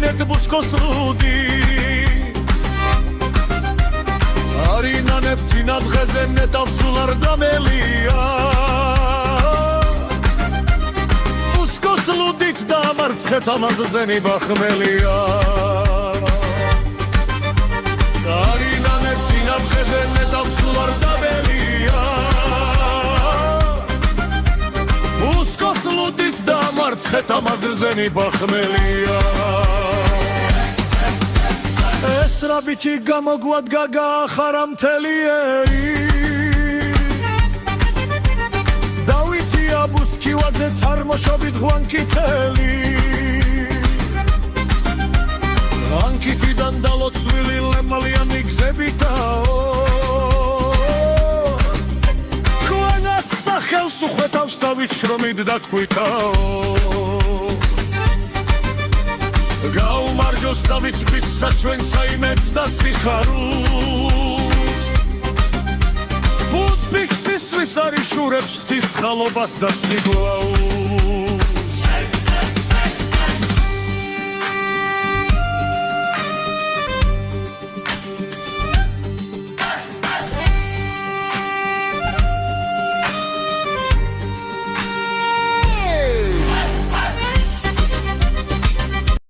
მოვიგეთ ბუსკოს ლუდი არინანებ წინა დღეზე ნეტავს სულ არ დამელია ბუსკოს ლუდით დამარცხეთ ამაზე ნიბახმელია არინანებ წინა დღეზე ნეტავს სულ არ დამელია ბუსკოს ლუდით დამარცხეთ ამაზე ნიბახმელია ეს რაბითი გამოგვადგა გაახარა მთელი ერი დავითი აბუსქივაძე წარმოშობით ღვანკითელი ღვანკითიდან დალოცვილი ლემალიანი გზებითაო ქვენას სახელს უხვეთავს თავის შრომით დათქვითაო გაუმარჯოს დავით თბილსა ჩვენ საიმედს და სიხარულს ბუდბიქსისთვის არ იშურებს ღვთის წყალობას და სიგვაულს